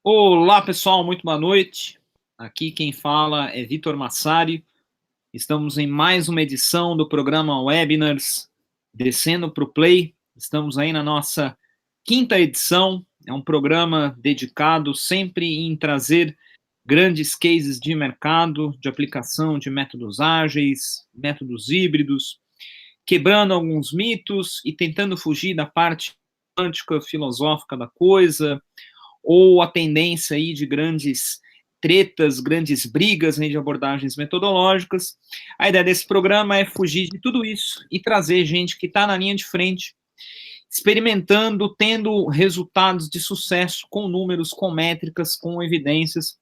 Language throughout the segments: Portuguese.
Olá, pessoal, muito boa noite. Aqui quem fala é Vitor Massari. Estamos em mais uma edição do programa Webinars Descendo para o Play. Estamos aí na nossa quinta edição. É um programa dedicado sempre em trazer grandes cases de mercado, de aplicação de métodos ágeis, métodos híbridos, quebrando alguns mitos e tentando fugir da parte quântica filosófica da coisa, ou a tendência aí de grandes tretas, grandes brigas de abordagens metodológicas. A ideia desse programa é fugir de tudo isso e trazer gente que está na linha de frente, experimentando, tendo resultados de sucesso com números, com métricas, com evidências.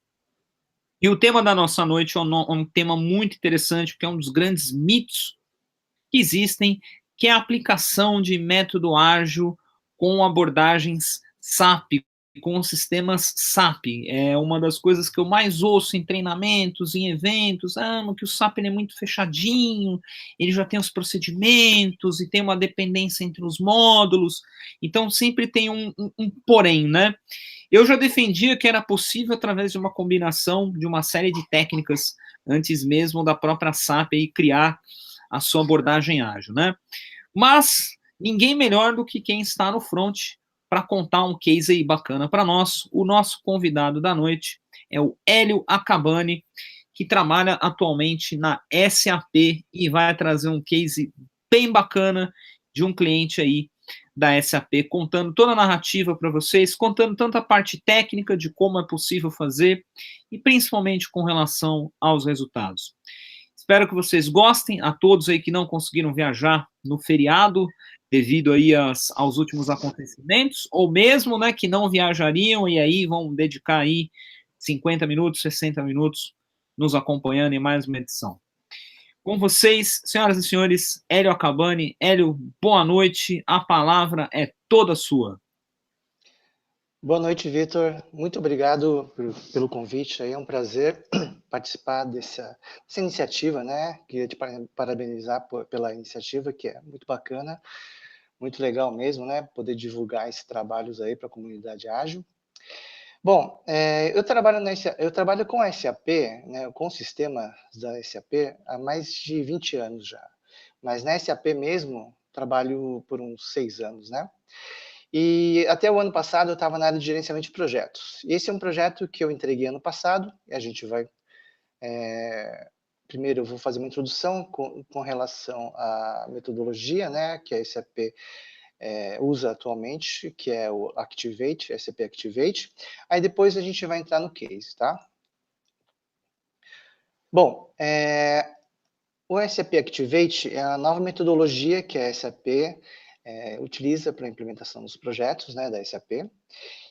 E o tema da nossa noite é um tema muito interessante, porque é um dos grandes mitos que existem, que é a aplicação de método ágil com abordagens SAP, com sistemas SAP. É uma das coisas que eu mais ouço em treinamentos, em eventos, que o SAP é muito fechadinho, ele já tem os procedimentos e tem uma dependência entre os módulos, então sempre tem um porém, né? Eu já defendia que era possível através de uma combinação de uma série de técnicas antes mesmo da própria SAP aí criar a sua abordagem ágil, né? Mas ninguém melhor do que quem está no front para contar um case aí bacana para nós. O nosso convidado da noite é o Hélio Acabani, que trabalha atualmente na SAP e vai trazer um case bem bacana de um cliente aí da SAP, contando toda a narrativa para vocês, contando tanto a parte técnica de como é possível fazer e principalmente com relação aos resultados. Espero que vocês gostem, a todos aí que não conseguiram viajar no feriado, devido aí aos últimos acontecimentos, ou mesmo, né, que não viajariam e aí vão dedicar aí 50 minutos, 60 minutos nos acompanhando em mais uma edição. Com vocês, senhoras e senhores, Hélio Acabani. Hélio, boa noite, a palavra é toda sua. Boa noite, Vitor. Muito obrigado pelo convite. É um prazer participar dessa iniciativa, né? Queria te parabenizar pela iniciativa, que é muito bacana, muito legal mesmo, né? Poder divulgar esses trabalhos aí para a comunidade ágil. Bom, eu trabalho com a SAP, né? Com o sistema da SAP há mais de 20 anos já. Mas na SAP mesmo, trabalho por uns 6 anos, né? E até o ano passado eu estava na área de gerenciamento de projetos. Esse é um projeto que eu entreguei ano passado, e a gente vai... primeiro eu vou fazer uma introdução com relação à metodologia, né, que a SAP usa atualmente, que é o Activate, SAP Activate. Aí depois a gente vai entrar no case, tá? Bom, o SAP Activate é a nova metodologia que a SAP utiliza para a implementação dos projetos, né, da SAP.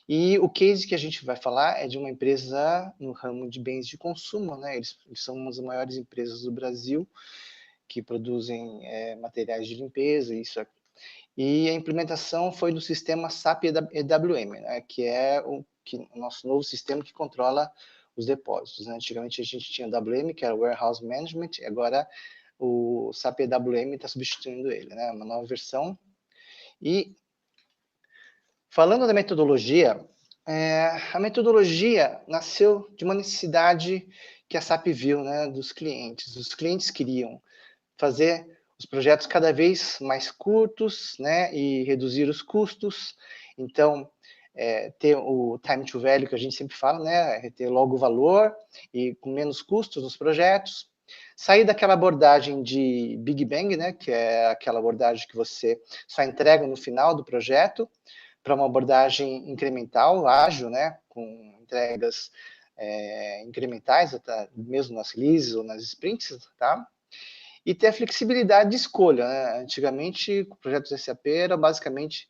E o case que a gente vai falar é de uma empresa no ramo de bens de consumo, né? Eles são uma das maiores empresas do Brasil que produzem materiais de limpeza, isso aqui. E a implementação foi do sistema SAP EWM, né? Que é o nosso novo sistema que controla os depósitos, né? Antigamente a gente tinha o WM, que era o Warehouse Management, e agora o SAP EWM está substituindo ele, né? Uma nova versão. E falando da metodologia, a metodologia nasceu de uma necessidade que a SAP viu, né, dos clientes. Os clientes queriam fazer os projetos cada vez mais curtos, né, e reduzir os custos. Então, ter o time to value que a gente sempre fala, né, ter logo o valor e com menos custos nos projetos. Sair daquela abordagem de Big Bang, né, que é aquela abordagem que você só entrega no final do projeto, para uma abordagem incremental, ágil, né, com entregas incrementais, até mesmo nas releases ou nas sprints, tá? E ter a flexibilidade de escolha, né? Antigamente, projetos SAP eram basicamente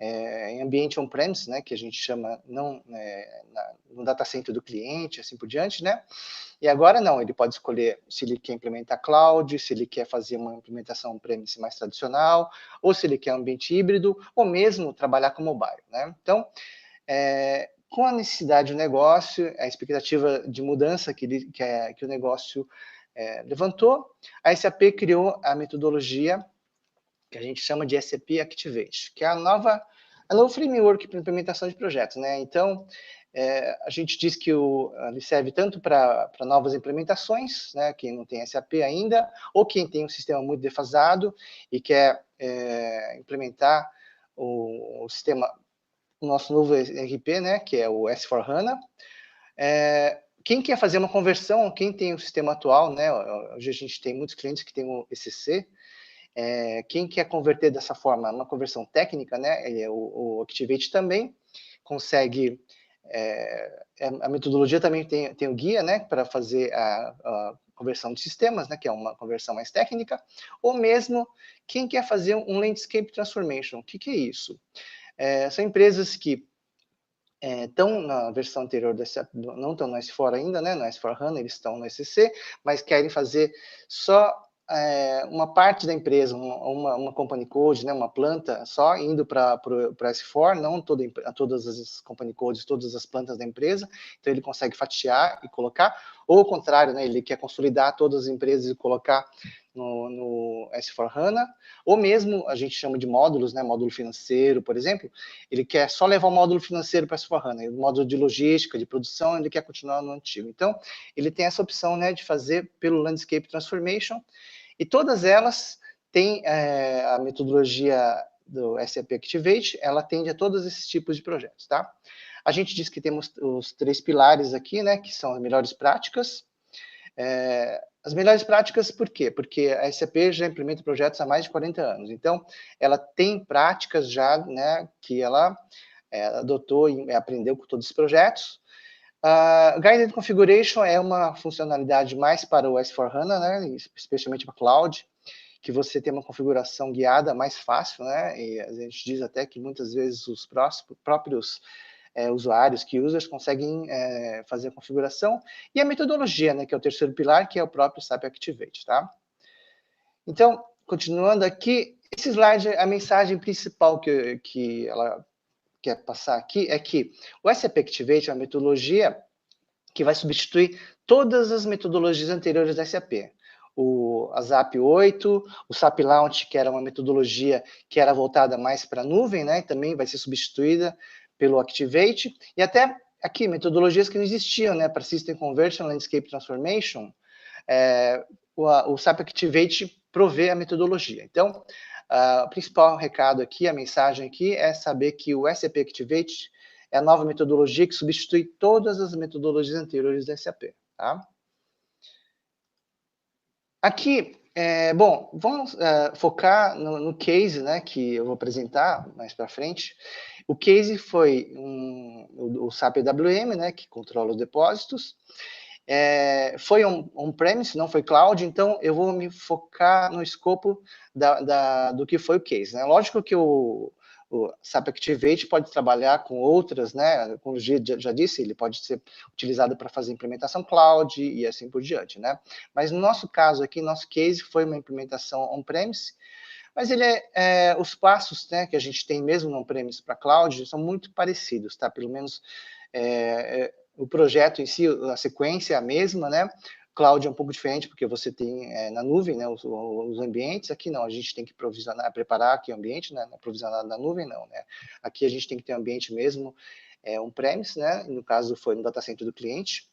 em ambiente on-premise, né, que a gente chama não no data center do cliente, assim por diante, né? E agora não, ele pode escolher se ele quer implementar cloud, se ele quer fazer uma implementação on-premise mais tradicional, ou se ele quer um ambiente híbrido, ou mesmo trabalhar com mobile, né? Então, com a necessidade do negócio, a expectativa de mudança que o negócio levantou, a SAP criou a metodologia que a gente chama de SAP Activate, que é a novo framework para implementação de projetos, né? Então, A gente diz que ele serve tanto para novas implementações, né, quem não tem SAP ainda, ou quem tem um sistema muito defasado e quer implementar o sistema, o nosso novo ERP, né, que é o S/4HANA. Quem quer fazer uma conversão, quem tem o sistema atual, né, hoje a gente tem muitos clientes que têm o ECC, quem quer converter dessa forma, uma conversão técnica, né, o Activate também consegue. A metodologia também tem o guia, né, para fazer a conversão de sistemas, né, que é uma conversão mais técnica, ou mesmo quem quer fazer um Landscape Transformation. O que é isso? São empresas que estão na versão anterior, não estão no S4 ainda, né, no S4HANA, eles estão no ECC, mas querem fazer só uma parte da empresa, uma company code, né, uma planta só, indo para S4, não todas as company codes, todas as plantas da empresa, então ele consegue fatiar e colocar, ou ao contrário, né, ele quer consolidar todas as empresas e colocar no S4HANA, ou mesmo, a gente chama de módulos, né, módulo financeiro, por exemplo, ele quer só levar o módulo financeiro para S4HANA, o módulo de logística, de produção, ele quer continuar no antigo. Então, ele tem essa opção, né, de fazer pelo Landscape Transformation, e todas elas têm a metodologia do SAP Activate, ela atende a todos esses tipos de projetos, tá? A gente diz que temos os 3 pilares aqui, né, que são as melhores práticas. As melhores práticas, por quê? Porque a SAP já implementa projetos há mais de 40 anos, então ela tem práticas já, né, que ela adotou e aprendeu com todos os projetos. Guided Configuration é uma funcionalidade mais para o S/4HANA, né, especialmente para Cloud, que você tem uma configuração guiada mais fácil, né, e a gente diz até que muitas vezes os próprios usuários, key users, conseguem fazer a configuração, e a metodologia, né, que é o terceiro pilar, que é o próprio SAP Activate, tá? Então, continuando aqui, esse slide, a mensagem principal que ela quer passar aqui é que o SAP Activate é uma metodologia que vai substituir todas as metodologias anteriores da SAP. A SAP 8, o SAP Launch, que era uma metodologia que era voltada mais para a nuvem, né, também vai ser substituída pelo Activate, e até aqui, metodologias que não existiam, né, para System Conversion, Landscape Transformation, o SAP Activate provê a metodologia. Então, o principal recado aqui, a mensagem aqui, é saber que o SAP Activate é a nova metodologia que substitui todas as metodologias anteriores da SAP, tá? Aqui, bom, vamos focar no case, né, que eu vou apresentar mais para frente. O case foi o SAP EWM, né, que controla os depósitos. Foi on-premise, não foi cloud, então eu vou me focar no escopo do que foi o case, né? Lógico que o SAP Activate pode trabalhar com outras, né? Como já disse, ele pode ser utilizado para fazer implementação cloud e assim por diante, né? Mas no nosso caso aqui, nosso case foi uma implementação on-premise, mas os passos, né, que a gente tem mesmo no on-premise para cloud são muito parecidos, tá? Pelo menos o projeto em si, a sequência é a mesma, né? Cloud é um pouco diferente, porque você tem na nuvem, né, os ambientes. Aqui não, a gente tem que preparar aqui o ambiente, né? Provisionar na nuvem, não, né? Aqui a gente tem que ter um ambiente mesmo on-premise, né? No caso, foi no data center do cliente.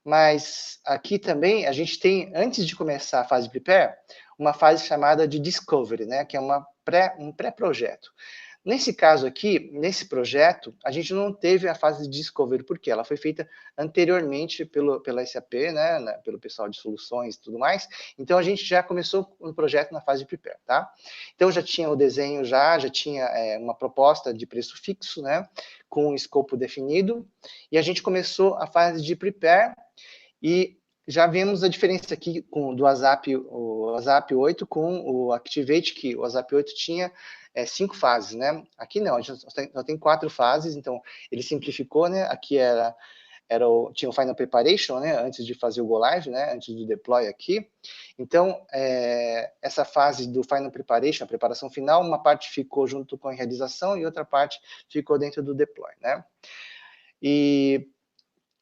Mas aqui também a gente tem, antes de começar a fase de prepare, uma fase chamada de discovery, né? Que é um pré-projeto. Nesse caso aqui, nesse projeto, a gente não teve a fase de discovery, porque ela foi feita anteriormente pela SAP, né, pelo pessoal de soluções e tudo mais. Então, a gente já começou o projeto na fase de prepare, tá? Então, já tinha o desenho, já tinha uma proposta de preço fixo, né, com um escopo definido, e a gente começou a fase de prepare, e já vemos a diferença aqui do o ASAP 8 com o Activate, que o ASAP 8 tinha 5 fases, né? Aqui não, a gente só tem 4 fases, então ele simplificou, né? Aqui tinha o Final Preparation, né? Antes de fazer o Go Live, né? Antes do deploy aqui. Então, essa fase do Final Preparation, a preparação final, uma parte ficou junto com a realização e outra parte ficou dentro do deploy, né? E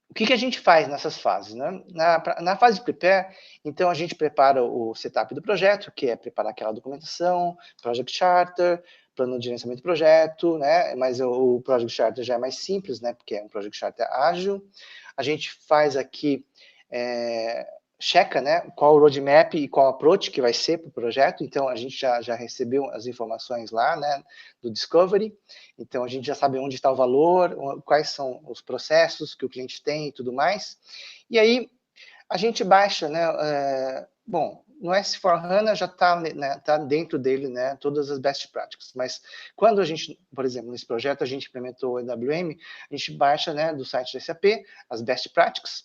o que a gente faz nessas fases, né? Na fase de prepare, então a gente prepara o setup do projeto, que é preparar aquela documentação, project charter, plano de gerenciamento do projeto, né? Mas o Project Charter já é mais simples, né? Porque é um Project Charter ágil. A gente faz aqui, checa, né? Qual o roadmap e qual approach que vai ser para o projeto. Então, a gente já recebeu as informações lá, né? Do Discovery. Então, a gente já sabe onde está o valor, quais são os processos que o cliente tem e tudo mais. E aí, a gente baixa, né? Bom, no S4HANA já está, né, tá dentro dele, né, todas as best practices, mas quando a gente, por exemplo, nesse projeto a gente implementou o EWM, a gente baixa, né, do site da SAP as best practices,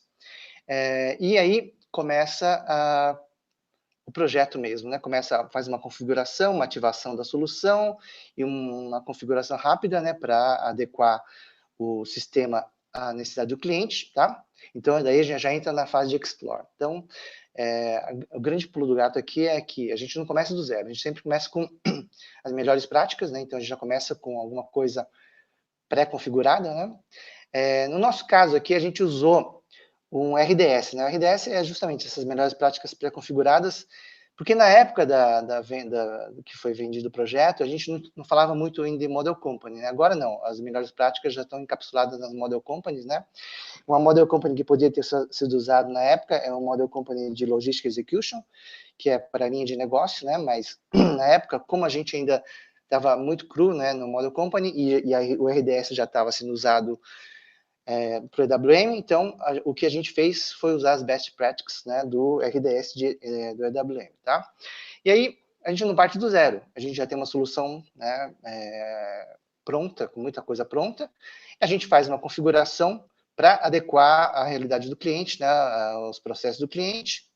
e aí começa o projeto mesmo, né, faz uma configuração, uma ativação da solução e uma configuração rápida, né, para adequar o sistema à necessidade do cliente, tá? Então, daí a gente já entra na fase de Explore. Então, o grande pulo do gato aqui é que a gente não começa do zero, a gente sempre começa com as melhores práticas, né? Então, a gente já começa com alguma coisa pré-configurada, né? No nosso caso aqui, a gente usou um RDS, né? O RDS é justamente essas melhores práticas pré-configuradas, porque na época da venda que foi vendido o projeto, a gente não falava muito ainda em Model Company, né? Agora não, as melhores práticas já estão encapsuladas nas Model Companies, né? Uma Model Company que podia ter sido usado na época é uma Model Company de Logistic Execution, que é para a linha de negócio, né? Mas na época, como a gente ainda estava muito cru, né, no Model Company e o RDS já estava sendo usado para o EWM, então o que a gente fez foi usar as best practices, né, do RDS do EWM, tá? E aí a gente não parte do zero, a gente já tem uma solução, né, pronta, com muita coisa pronta, a gente faz uma configuração para adequar a realidade do cliente, né, os processos do cliente,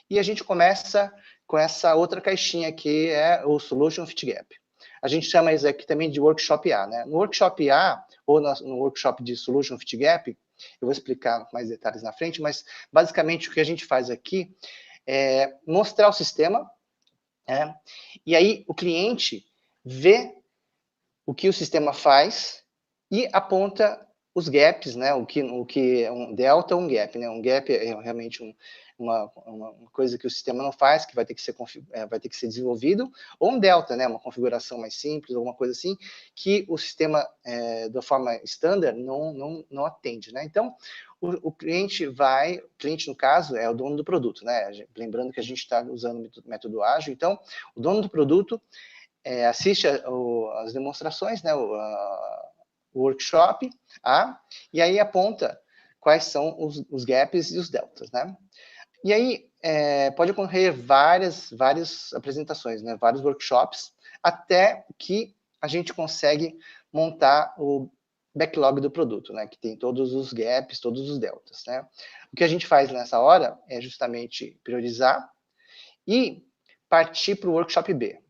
e a gente começa com essa outra caixinha que é o Solution Fit Gap. A gente chama isso aqui também de Workshop A, né? No Workshop A, ou no Workshop de Solution Fit Gap, eu vou explicar mais detalhes na frente, mas basicamente o que a gente faz aqui é mostrar o sistema, né? E aí o cliente vê o que o sistema faz e aponta os gaps, né? O que é um delta ou um gap, né? Um gap é realmente uma coisa que o sistema não faz, que vai ter que ser desenvolvido, ou um delta, né? Uma configuração mais simples, alguma coisa assim, que o sistema, da forma standard, não atende, né? Então, o cliente no caso, é o dono do produto, né? Lembrando que a gente está usando o método ágil, então, o dono do produto assiste as demonstrações, né, o workshop, e aí aponta quais são os gaps e os deltas, né? E aí pode ocorrer várias apresentações, né, vários workshops, até que a gente consegue montar o backlog do produto, né, que tem todos os gaps, todos os deltas, né? O que a gente faz nessa hora é justamente priorizar e partir para o workshop B.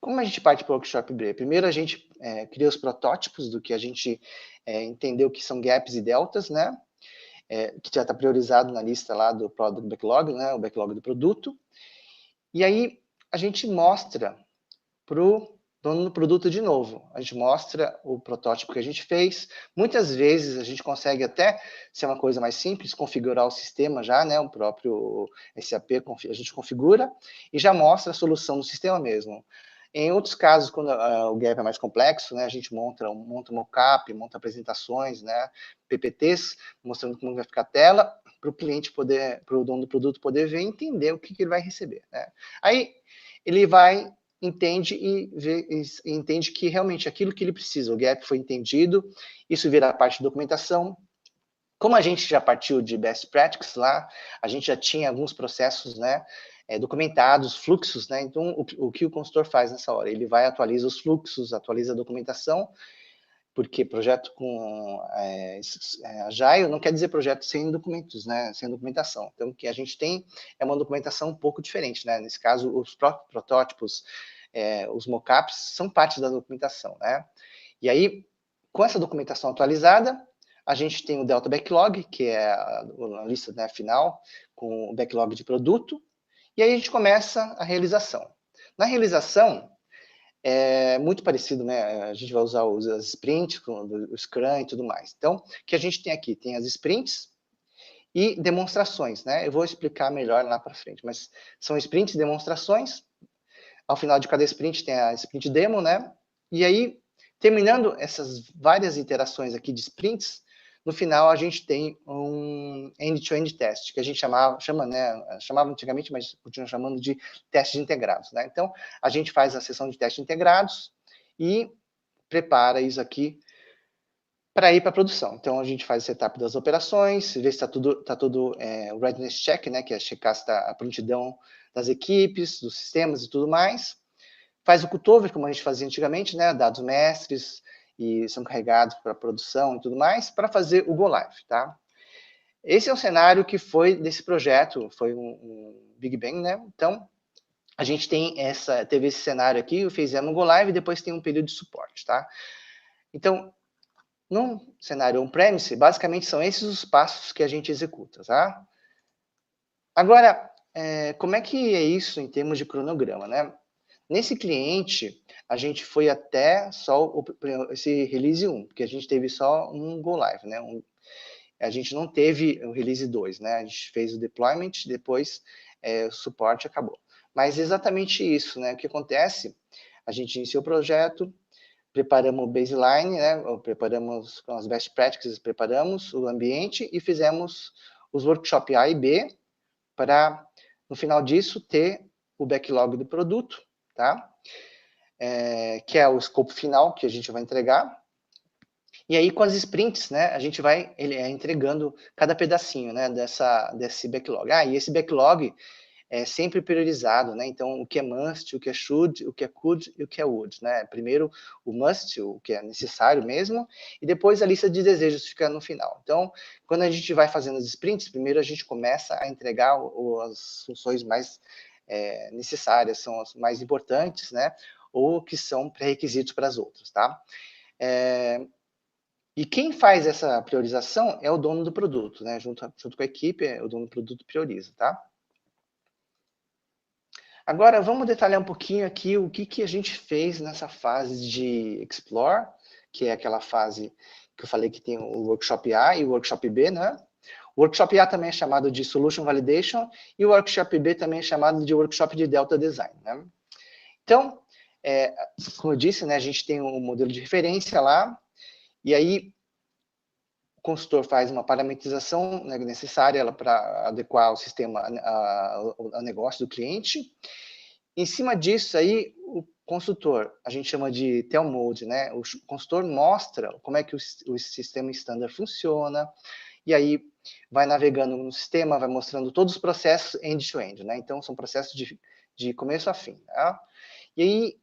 Como a gente parte para o workshop B? Primeiro a gente cria os protótipos do que a gente entendeu que são gaps e deltas, né? Que já está priorizado na lista lá do Product Backlog, né? O backlog do produto. E aí a gente mostra para o dono do produto de novo. A gente mostra o protótipo que a gente fez. Muitas vezes a gente consegue até ser uma coisa mais simples, configurar o sistema já, né? O próprio SAP a gente configura e já mostra a solução do sistema mesmo. Em outros casos, quando o gap é mais complexo, né, a gente monta mockup, monta apresentações, né, PPTs, mostrando como vai ficar a tela, para o cliente poder, para o dono do produto poder ver e entender o que ele vai receber, né. Aí ele entende entende que realmente aquilo que ele precisa, o gap foi entendido, isso vira parte de documentação. Como a gente já partiu de best practices lá, a gente já tinha alguns processos, né, documentados, fluxos, né, então o que o consultor faz nessa hora? Ele vai, atualiza os fluxos, atualiza a documentação, porque projeto com Agile não quer dizer projeto sem documentos, né, sem documentação. Então, o que a gente tem é uma documentação um pouco diferente, né, nesse caso, os próprios protótipos, os mockups, são parte da documentação, né. E aí, com essa documentação atualizada, a gente tem o Delta Backlog, que é a lista, né, final, com o backlog de produto, e aí a gente começa a realização. Na realização, é muito parecido, né? A gente vai usar as sprints, o Scrum e tudo mais. Então, o que a gente tem aqui? Tem as sprints e demonstrações, né? Eu vou explicar melhor lá para frente, mas são sprints e demonstrações. Ao final de cada sprint tem a sprint demo, né? E aí, terminando essas várias iterações aqui de sprints, no final a gente tem um end-to-end test, que a gente chamava antigamente, mas continua chamando de testes integrados, né? Então, a gente faz a sessão de testes integrados e prepara isso aqui para ir para a produção. Então, a gente faz o setup das operações, vê se está tudo o readiness check, né, que é checar se está a prontidão das equipes, dos sistemas e tudo mais. Faz o cutover, como a gente fazia antigamente, né, dados mestres e são carregados para a produção e tudo mais, para fazer o Go Live, tá? Esse é o cenário que foi desse projeto, foi um Big Bang, né? Então, a gente teve esse cenário aqui, fizemos o Go Live e depois tem um período de suporte, tá? Então, num cenário on-premise, basicamente são esses os passos que a gente executa, tá? Agora, como é que é isso em termos de cronograma, né? Nesse cliente, a gente foi até só esse release 1, porque a gente teve só um Go Live, né? A gente não teve o release 2, né? A gente fez o deployment, depois o suporte acabou. Mas exatamente isso, né? O que acontece? A gente iniciou o projeto, preparamos o baseline, né? Preparamos com as best practices, preparamos o ambiente e fizemos os workshop A e B para, no final disso, ter o backlog do produto, tá? Que é o escopo final que a gente vai entregar. E aí, com as sprints, né, a gente vai entregando cada pedacinho, né, desse backlog. E esse backlog é sempre priorizado, né? Então, o que é must, o que é should, o que é could e o que é would, né? Primeiro, o must, o que é necessário mesmo, e depois a lista de desejos fica no final. Então, quando a gente vai fazendo as sprints, primeiro a gente começa a entregar as funções mais necessárias, são as mais importantes, né? Ou que são pré-requisitos para as outras, tá? E quem faz essa priorização é o dono do produto, né? Junto com a equipe, o dono do produto prioriza, tá? Agora, vamos detalhar um pouquinho aqui o que a gente fez nessa fase de Explore, que é aquela fase que eu falei que tem o Workshop A e o Workshop B, né? O Workshop A também é chamado de Solution Validation e o Workshop B também é chamado de Workshop de Delta Design, né? Então, como eu disse, né, a gente tem um modelo de referência lá, e aí o consultor faz uma parametrização, né, necessária para adequar o sistema ao negócio do cliente. Em cima disso aí, o consultor, a gente chama de tail mode, né? O consultor mostra como é que o sistema standard funciona, e aí vai navegando no sistema, vai mostrando todos os processos end-to-end, né? Então, são processos de começo a fim, tá? E aí,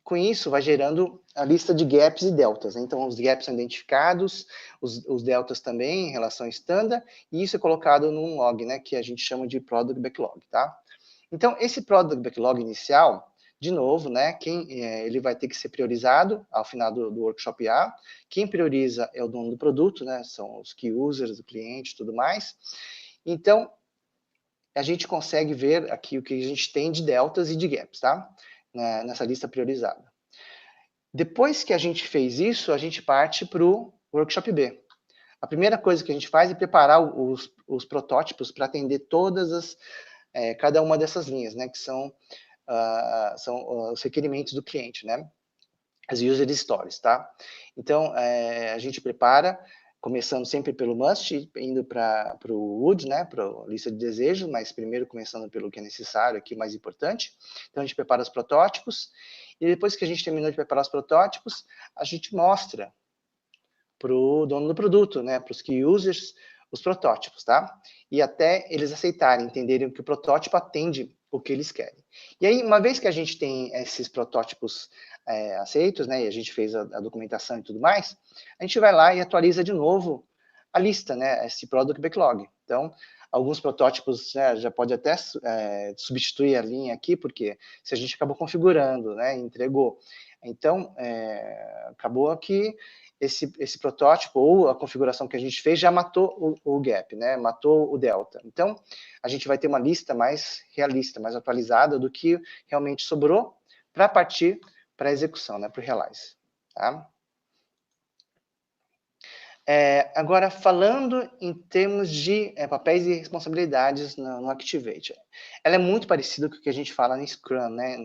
com isso, vai gerando a lista de gaps e deltas, né? Então, os gaps são identificados, os deltas também, em relação ao standard, e isso é colocado num log, né? Que a gente chama de product backlog, tá? Então, esse Product Backlog inicial, de novo, né, ele vai ter que ser priorizado ao final do Workshop A. Quem prioriza é o dono do produto, né, são os key users do cliente e tudo mais. Então, a gente consegue ver aqui o que a gente tem de deltas e de gaps, tá? Nessa lista priorizada. Depois que a gente fez isso, a gente parte para o Workshop B. A primeira coisa que a gente faz é preparar os protótipos para atender cada uma dessas linhas, né, que são os requerimentos do cliente, né, as user stories, tá? Então, a gente prepara, começando sempre pelo must, indo para o would, né, para a lista de desejos, mas primeiro começando pelo que é necessário, aqui mais importante. Então, a gente prepara os protótipos, e depois que a gente terminou de preparar os protótipos, a gente mostra para o dono do produto, né, para os key users, os protótipos, tá? E até eles aceitarem, entenderem que o protótipo atende o que eles querem. E aí, uma vez que a gente tem esses protótipos aceitos, né, e a gente fez a documentação e tudo mais, a gente vai lá e atualiza de novo a lista, né, esse Product Backlog. Então, alguns protótipos, né, já pode até substituir a linha aqui, porque se a gente acabou configurando, né, entregou. Então, acabou que esse protótipo ou a configuração que a gente fez já matou o gap, né? Matou o delta. Então, a gente vai ter uma lista mais realista, mais atualizada do que realmente sobrou para partir para a execução, né? Para o realize. Tá? Agora, falando em termos de papéis e responsabilidades no Activate, ela é muito parecida com o que a gente fala no Scrum, né?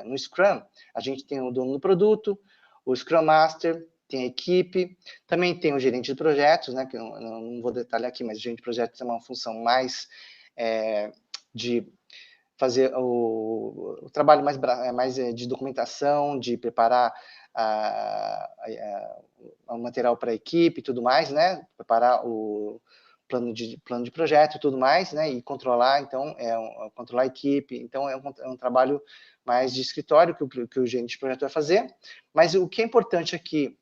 No Scrum, a gente tem o dono do produto, o Scrum Master, tem a equipe, também tem o gerente de projetos, né? Que eu não vou detalhar aqui, mas o gerente de projetos é uma função mais de fazer o trabalho mais de documentação, de preparar o material para a equipe e tudo mais, né? Preparar o plano de projeto e tudo mais, né? E controlar, então, controlar a equipe. Então, é um trabalho mais de escritório que o gerente de projeto vai fazer. Mas o que é importante aqui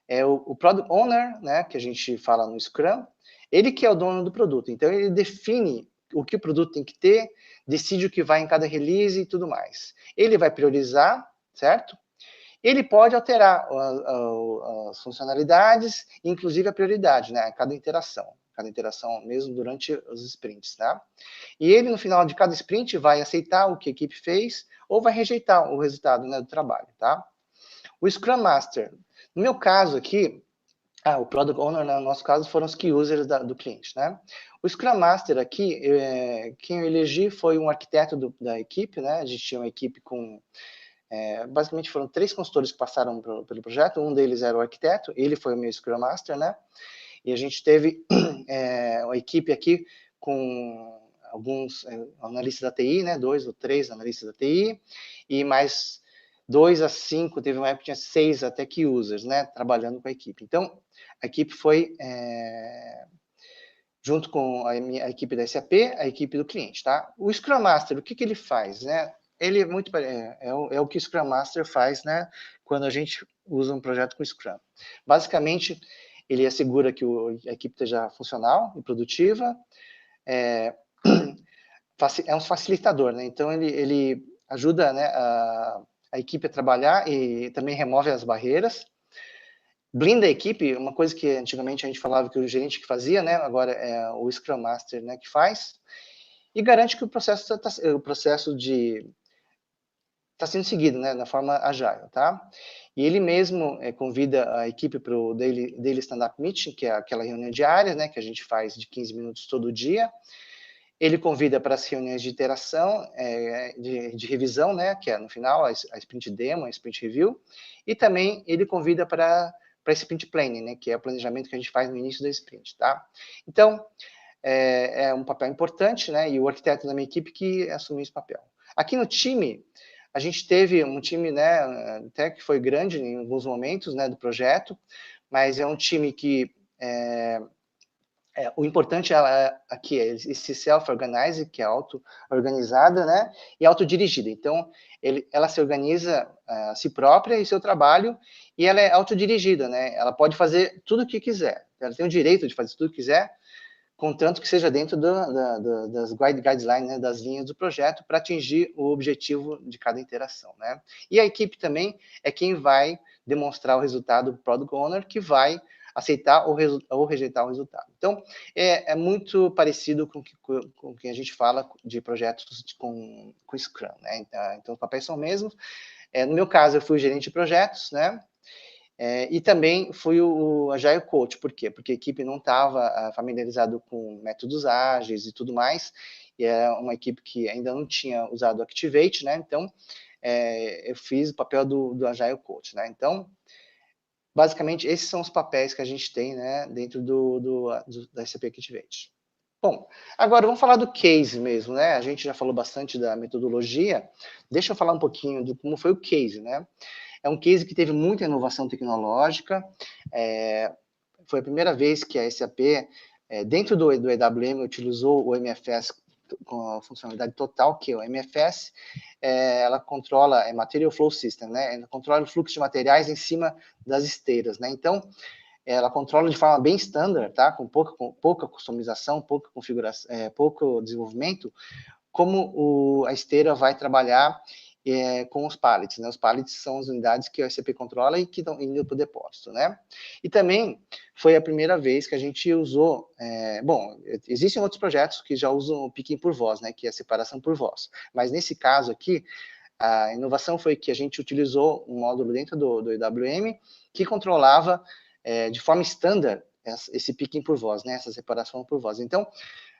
é o Product Owner, né? Que a gente fala no Scrum, ele que é o dono do produto. Então, ele define o que o produto tem que ter, decide o que vai em cada release e tudo mais. Ele vai priorizar, certo? Ele pode alterar as funcionalidades, inclusive a prioridade, né? Cada interação mesmo durante os sprints, tá? E ele, no final de cada sprint, vai aceitar o que a equipe fez ou vai rejeitar o resultado, né, do trabalho, tá? O Scrum Master, no meu caso aqui, o Product Owner, no nosso caso, foram os key users do cliente, né? O Scrum Master aqui, quem eu elegi foi um arquiteto da equipe, né? A gente tinha uma equipe com basicamente foram 3 consultores que passaram pelo projeto, um deles era o arquiteto, ele foi o meu Scrum Master, né? E a gente teve uma equipe aqui com alguns analistas da TI, né? 2 ou 3 analistas da TI, e mais 2 a 5, teve uma época que tinha 6 até key users, né? Trabalhando com a equipe. Então, a equipe foi junto com a equipe da SAP, a equipe do cliente, tá? O Scrum Master, o que ele faz, né? Ele é o que o Scrum Master faz, né? Quando a gente usa um projeto com Scrum. Basicamente, ele assegura que a equipe esteja funcional e produtiva, é um facilitador, né? Então, ele ajuda, né, a equipe a trabalhar e também remove as barreiras, blinda a equipe, uma coisa que antigamente a gente falava que o gerente que fazia, né? Agora é o Scrum Master, né, que faz, e garante que o processo está sendo seguido, né, na forma agile, tá? E ele mesmo convida a equipe para o daily stand-up meeting, que é aquela reunião diária, né, que a gente faz de 15 minutos todo dia. Ele convida para as reuniões de interação, de revisão, né, que é no final a sprint demo, a sprint review, e também ele convida para sprint planning, né, que é o planejamento que a gente faz no início da sprint, tá? Então, é um papel importante, né, e o arquiteto da minha equipe que assumiu esse papel. Aqui no time, a gente teve um time, né, até que foi grande em alguns momentos, né, do projeto, mas é um time que o importante aqui é esse self-organize, que é auto-organizada, né, e autodirigida. Então, ela se organiza a si própria e seu trabalho, e ela é autodirigida, né, ela pode fazer tudo o que quiser, ela tem o direito de fazer tudo o que quiser, contanto que seja dentro das guidelines, né, das linhas do projeto, para atingir o objetivo de cada interação, né. E a equipe também é quem vai demonstrar o resultado do Product Owner, que vai aceitar ou rejeitar o resultado. Então, é muito parecido com o que a gente fala de projetos com Scrum, né. Então, os papéis são os mesmos. No meu caso, eu fui o gerente de projetos, né, e também fui o Agile Coach. Por quê? Porque a equipe não estava familiarizada com métodos ágeis e tudo mais, e é uma equipe que ainda não tinha usado o Activate, né? Então, eu fiz o papel do Agile Coach, né? Então, basicamente, esses são os papéis que a gente tem, né, dentro da SAP Activate. Bom, agora vamos falar do case mesmo, né? A gente já falou bastante da metodologia, deixa eu falar um pouquinho de como foi o case, né? É um case que teve muita inovação tecnológica, foi a primeira vez que a SAP, dentro do EWM, utilizou o MFS com a funcionalidade total, que é o MFS, ela controla, Material Flow System, né? Ela controla o fluxo de materiais em cima das esteiras, né? Então, ela controla de forma bem standard, tá? Com pouca customização, pouca configuração, pouco desenvolvimento, como a esteira vai trabalhar com os pallets, né? Os pallets são as unidades que a SAP controla e que estão indo para o depósito, né? E também foi a primeira vez que a gente usou, bom, existem outros projetos que já usam o picking por voz, né? Que é a separação por voz. Mas nesse caso aqui, a inovação foi que a gente utilizou um módulo dentro do EWM que controlava de forma standard esse picking por voz, né? Essa separação por voz. Então,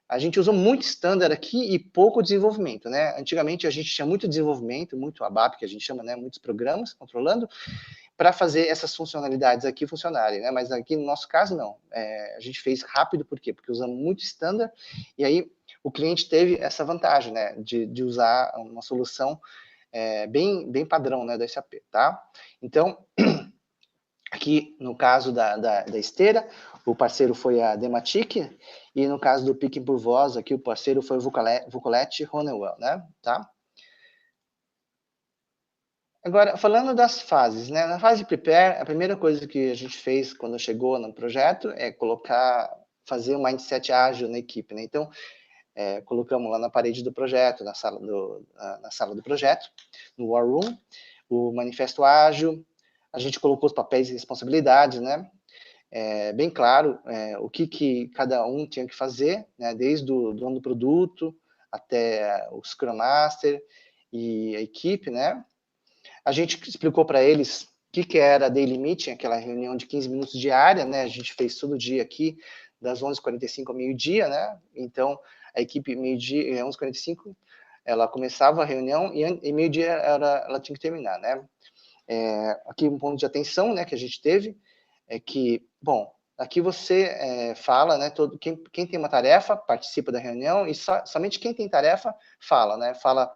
a gente usou muito standard aqui e pouco desenvolvimento, né? Antigamente a gente tinha muito desenvolvimento, muito ABAP, que a gente chama, né? Muitos programas controlando, para fazer essas funcionalidades aqui funcionarem, né? Mas aqui no nosso caso, não. A gente fez rápido, por quê? Porque usamos muito standard, e aí o cliente teve essa vantagem, né? De usar uma solução bem padrão, né? Da SAP, tá? Então, aqui no caso da esteira, o parceiro foi a Dematic, e no caso do picking por voz, aqui o parceiro foi o Vucolet Honeywell, né? Tá? Agora, falando das fases, né? Na fase de prepare, a primeira coisa que a gente fez quando chegou no projeto é fazer um mindset ágil na equipe, né? Então, colocamos lá na parede do projeto, na sala do projeto, no War Room, o manifesto ágil, a gente colocou os papéis e responsabilidades, né? Bem claro o que cada um tinha que fazer, né? Desde o dono do produto até o Scrum Master e a equipe, né? A gente explicou para eles o que era a Daily Meeting, aquela reunião de 15 minutos diária, né? A gente fez todo dia aqui, das 11h45 ao meio-dia, né? Então, a equipe, meio-dia, 11h45, ela começava a reunião e meio-dia ela tinha que terminar, né? Aqui um ponto de atenção, né, que a gente teve, é que, bom, aqui você fala, né, quem tem uma tarefa participa da reunião e somente quem tem tarefa fala, né? Fala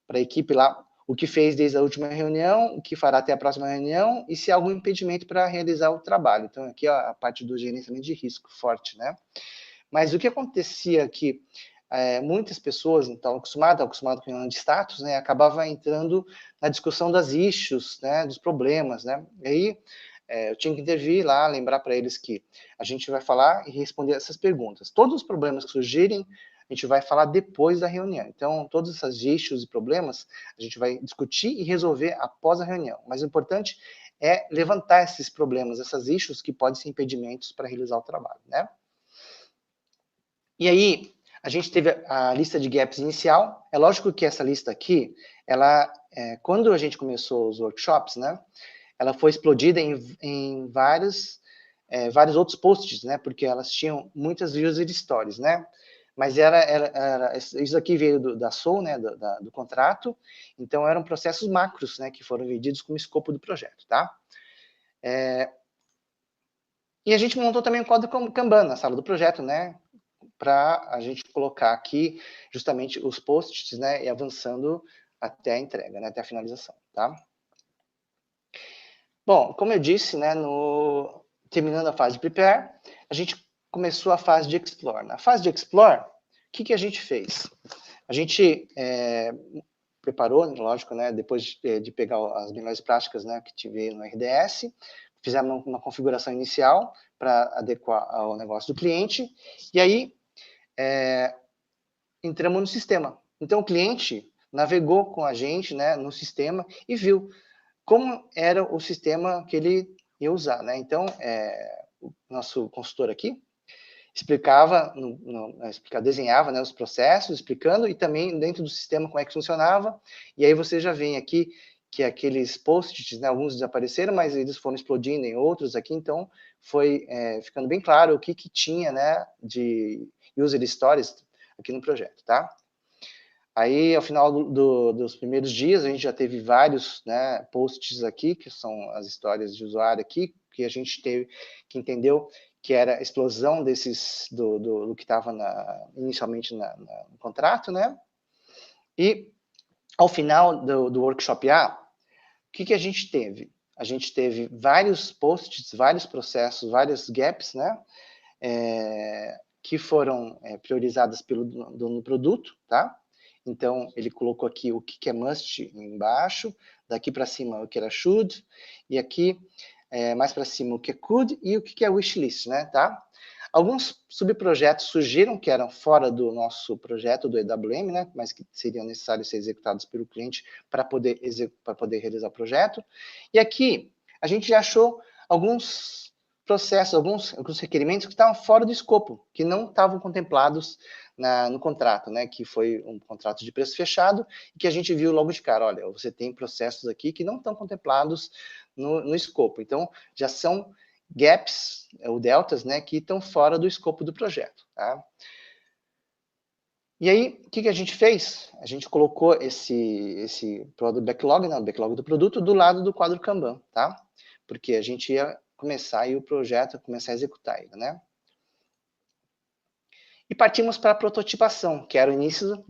para a equipe lá o que fez desde a última reunião, o que fará até a próxima reunião e se há algum impedimento para realizar o trabalho. Então, aqui a parte do gerenciamento de risco forte, né? Mas o que acontecia aqui, muitas pessoas não estavam acostumadas com reunião de status, né? Acabava entrando na discussão das issues, né? Dos problemas, né? E aí, eu tinha que intervir lá, lembrar para eles que a gente vai falar e responder essas perguntas. Todos os problemas que surgirem, a gente vai falar depois da reunião. Então, todas essas issues e problemas, a gente vai discutir e resolver após a reunião. Mas o importante é levantar esses problemas, essas issues que podem ser impedimentos para realizar o trabalho, né? E aí, a gente teve a lista de gaps inicial. É lógico que essa lista aqui, quando a gente começou os workshops, né? Ela foi explodida em vários outros posts, né? Porque elas tinham muitas user stories, né? Mas isso aqui veio da SOL, né? Do contrato. Então, eram processos macros, né? Que foram vendidos como escopo do projeto, tá? E a gente montou também um código Kanban na sala do projeto, né? Para a gente colocar aqui justamente os posts, né? E avançando até a entrega, né? Até a finalização, tá? Bom, como eu disse, né, terminando a fase de Prepare, a gente começou a fase de Explore. Na fase de Explore, o que a gente fez? A gente preparou, lógico, né, depois de pegar as melhores práticas, né, que tive no RDS, fizemos uma configuração inicial para adequar ao negócio do cliente, e aí entramos no sistema. Então, o cliente navegou com a gente, né, no sistema e viu como era o sistema que ele ia usar, né? Então, o nosso consultor aqui explicava, desenhava, né, os processos, explicando, e também dentro do sistema como é que funcionava, e aí você já vem aqui que aqueles post-its, né, alguns desapareceram, mas eles foram explodindo em outros aqui, então foi ficando bem claro o que tinha, né, de user stories aqui no projeto, tá? Aí, ao final dos primeiros dias, a gente já teve vários, né, posts aqui, que são as histórias de usuário aqui, que a gente teve, que entendeu que era a explosão do que estava inicialmente no contrato, né? E, ao final do workshop A, o que a gente teve? A gente teve vários posts, vários processos, vários gaps, né? Que foram priorizadas pelo dono do produto, tá? Então, ele colocou aqui o que é must embaixo, daqui para cima o que era should, e aqui mais para cima o que é could e o que é wishlist, né, tá? Alguns subprojetos surgiram que eram fora do nosso projeto do EWM, né, mas que seriam necessários ser executados pelo cliente para poder realizar o projeto. E aqui a gente já achou alguns processos, alguns requerimentos que estavam fora do escopo, que não estavam contemplados no contrato, né, que foi um contrato de preço fechado, e que a gente viu logo de cara, olha, você tem processos aqui que não estão contemplados no escopo, então já são gaps, ou deltas, né, que estão fora do escopo do projeto, tá? E aí, o que a gente fez? A gente colocou esse product backlog, né, o backlog do produto, do lado do quadro Kanban, tá? Porque a gente ia começar aí o projeto, começar a executar ele, né? E partimos para a prototipação, que era o início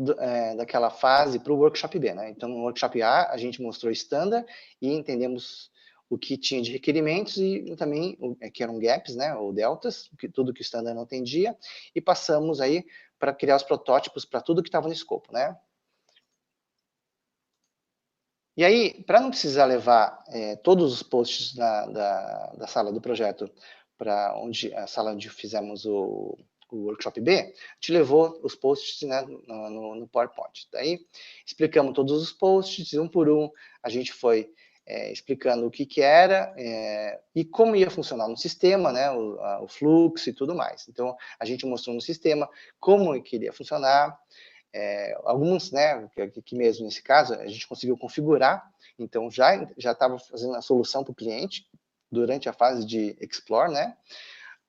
daquela fase para o Workshop B, né? Então, no Workshop A, a gente mostrou o standard e entendemos o que tinha de requerimentos e também que eram gaps, né, ou deltas, tudo que o standard não atendia, e passamos aí para criar os protótipos para tudo que estava no escopo, né? E aí, para não precisar levar todos os posts da sala do projeto para a sala onde fizemos o Workshop B, a gente levou os posts, né, no PowerPoint. Daí, explicamos todos os posts, um por um, a gente foi explicando o que era e como ia funcionar no sistema, né, o fluxo e tudo mais. Então, a gente mostrou no sistema como que iria funcionar, alguns, né, que mesmo nesse caso, a gente conseguiu configurar, então já estava fazendo a solução para o cliente durante a fase de Explore, né?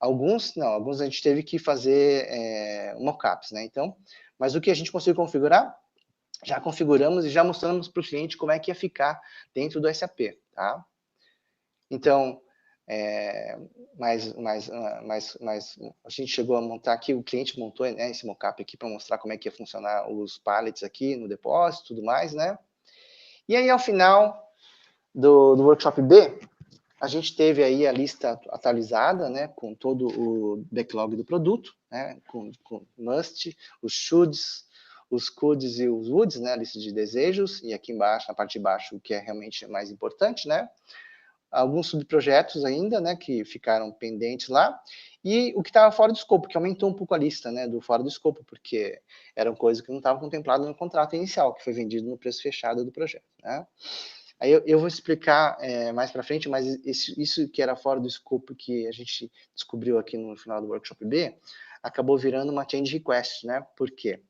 Alguns não, alguns a gente teve que fazer mockups, né? Então, mas o que a gente conseguiu configurar, já configuramos e já mostramos para o cliente como é que ia ficar dentro do SAP, tá? Então, mas a gente chegou a montar aqui, o cliente montou, né, esse mockup aqui para mostrar como é que ia funcionar os pallets aqui no depósito, tudo mais, né? E aí, ao final do Workshop B, a gente teve aí a lista atualizada, né, com todo o backlog do produto, né, com must, os shoulds, os coulds e os woulds, né, a lista de desejos, e aqui embaixo, na parte de baixo, o que é realmente mais importante, né? Alguns subprojetos ainda, né, que ficaram pendentes lá, e o que estava fora do escopo, que aumentou um pouco a lista, né, do fora do escopo, porque eram coisas que não estavam contempladas no contrato inicial, que foi vendido no preço fechado do projeto, né. Aí eu vou explicar mais para frente, mas isso que era fora do escopo que a gente descobriu aqui no final do Workshop B, acabou virando uma change request, né? Por quê?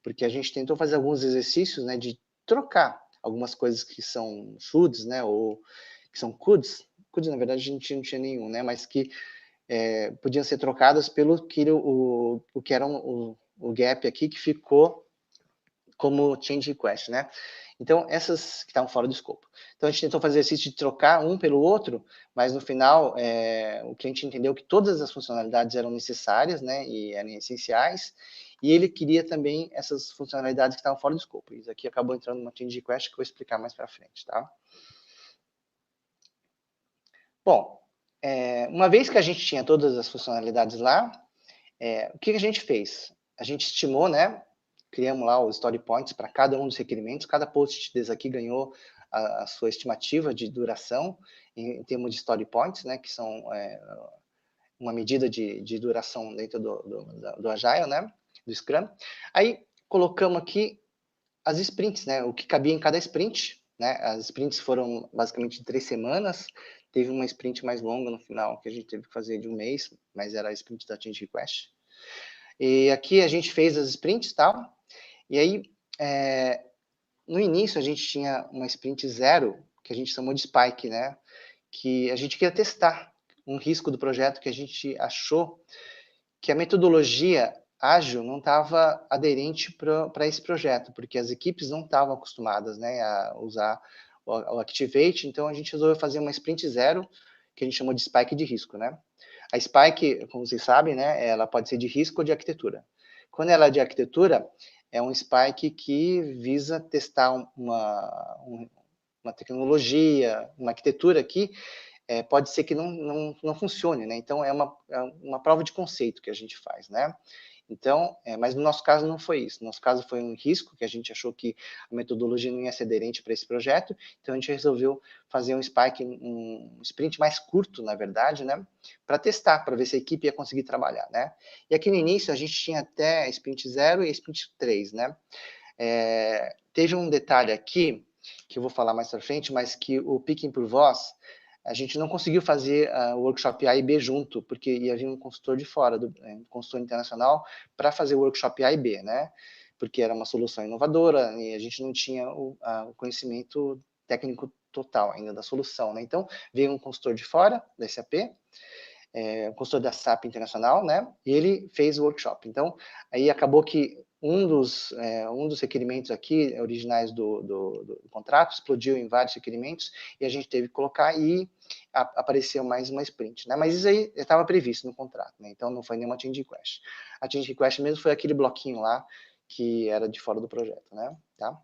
Porque a gente tentou fazer alguns exercícios, né, de trocar algumas coisas que são shoulds, né, ou que são coulds. Coulds, na verdade, a gente não tinha nenhum, né, mas que podiam ser trocadas pelo que o que era o gap aqui que ficou como change request, né? Então, essas que estavam fora do escopo. Então, a gente tentou fazer exercício de trocar um pelo outro, mas no final, o cliente entendeu que todas as funcionalidades eram necessárias, né, e eram essenciais, e ele queria também essas funcionalidades que estavam fora do escopo. Isso aqui acabou entrando numa change request que eu vou explicar mais para frente, tá? Bom, uma vez que a gente tinha todas as funcionalidades lá, o que a gente fez? A gente estimou, né? Criamos lá os story points para cada um dos requerimentos. Cada post desse aqui ganhou a sua estimativa de duração em termos de story points, né? Que são uma medida de duração dentro do Agile, né? Do Scrum. Aí colocamos aqui as sprints, né? O que cabia em cada sprint, né? As sprints foram basicamente de 3 semanas. Teve uma sprint mais longa no final, que a gente teve que fazer de um mês, mas era a sprint da change request. E aqui a gente fez as sprints, tal. E aí, no início a gente tinha uma sprint zero, que a gente chamou de Spike, né? Que a gente queria testar um risco do projeto que a gente achou que a metodologia ágil não estava aderente para esse projeto, porque as equipes não estavam acostumadas, né, a usar o Activate, então a gente resolveu fazer uma sprint zero, que a gente chamou de Spike de risco, né? A Spike, como vocês sabem, né, ela pode ser de risco ou de arquitetura. Quando ela é de arquitetura, é um Spike que visa testar uma tecnologia, uma arquitetura que pode ser que não funcione, né? Então, é uma prova de conceito que a gente faz, né? Então, mas no nosso caso não foi isso. No nosso caso foi um risco que a gente achou que a metodologia não ia ser aderente para esse projeto, então a gente resolveu fazer um Spike, um sprint mais curto, na verdade, né? Para testar, para ver se a equipe ia conseguir trabalhar, né? E aqui no início a gente tinha até sprint 0 e sprint 3, né? Teve um detalhe aqui, que eu vou falar mais para frente, mas que o Picking por Voz, a gente não conseguiu fazer o workshop A e B junto, porque ia vir um consultor de fora, um consultor internacional, para fazer o workshop A e B, né? Porque era uma solução inovadora e a gente não tinha o conhecimento técnico total ainda da solução, né? Então, veio um consultor de fora, da SAP, consultor da SAP Internacional, né? E ele fez o workshop. Então, aí acabou que um dos requerimentos aqui, originais do contrato, explodiu em vários requerimentos, e a gente teve que colocar, e apareceu mais uma sprint, né? Mas isso aí estava previsto no contrato, né? Então não foi nenhuma change request. A change request mesmo foi aquele bloquinho lá, que era de fora do projeto, né? Tá?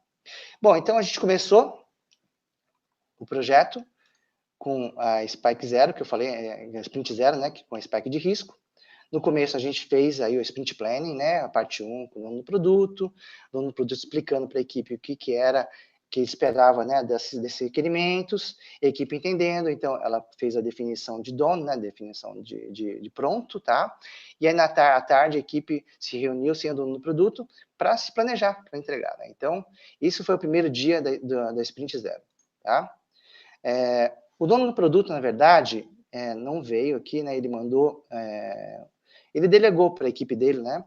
Bom, então a gente começou o projeto com a Spike 0, que eu falei, a Sprint 0, né, com a Spike de risco. No começo a gente fez aí o Sprint Planning, né, a parte 1 com o dono do produto explicando para a equipe o que era, que esperava, né, desses requerimentos, a equipe entendendo, então ela fez a definição de dono, né, definição de pronto, tá? E aí à tarde a equipe se reuniu sem o dono do produto para se planejar, para entregar, né? Então, isso foi o primeiro dia da Sprint 0, tá? O dono do produto, na verdade, não veio aqui, né? Ele mandou, ele delegou para a equipe dele, né?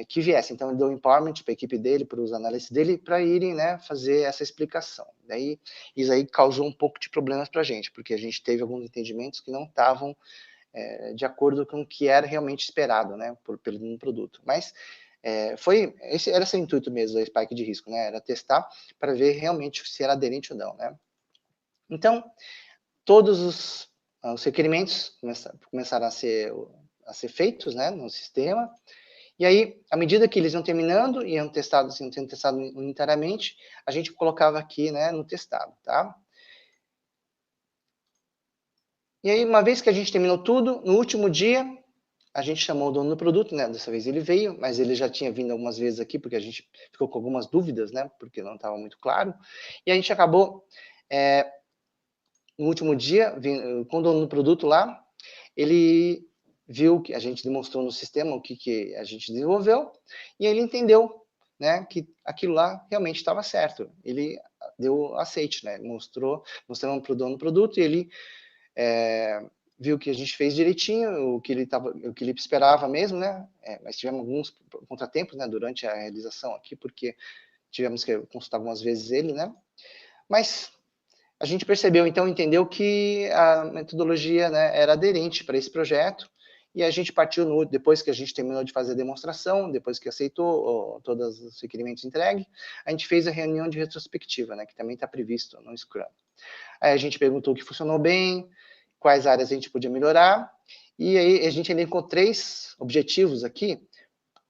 Que viesse. Então, ele deu empowerment para a equipe dele, para os analistas dele, para irem, né, fazer essa explicação. Daí, isso aí causou um pouco de problemas para a gente, porque a gente teve alguns entendimentos que não estavam de acordo com o que era realmente esperado, né, pelo produto. Mas era esse o intuito mesmo da Spike de risco, né? Era testar para ver realmente se era aderente ou não, né? Então, todos os requerimentos começaram a ser feitos, né, no sistema, e aí, à medida que eles iam terminando, iam sendo testados unitariamente, a gente colocava aqui, né, no testado, tá? E aí, uma vez que a gente terminou tudo, no último dia, a gente chamou o dono do produto, né, dessa vez ele veio, mas ele já tinha vindo algumas vezes aqui, porque a gente ficou com algumas dúvidas, né, porque não estava muito claro, e a gente acabou, no último dia, com o dono do produto lá, ele viu que a gente demonstrou no sistema o que a gente desenvolveu, e ele entendeu, né, que aquilo lá realmente estava certo. Ele deu aceite, né, mostramos para o dono do produto, e ele viu que a gente fez direitinho, o que ele esperava mesmo, né, mas tivemos alguns contratempos, né, durante a realização aqui, porque tivemos que consultar algumas vezes ele, né, mas a gente percebeu, então, entendeu que a metodologia, né, era aderente para esse projeto, e a gente partiu, depois que a gente terminou de fazer a demonstração, depois que aceitou todos os requerimentos entregues, a gente fez a reunião de retrospectiva, né, que também está previsto no Scrum. Aí a gente perguntou o que funcionou bem, quais áreas a gente podia melhorar, e aí a gente elencou 3 objetivos aqui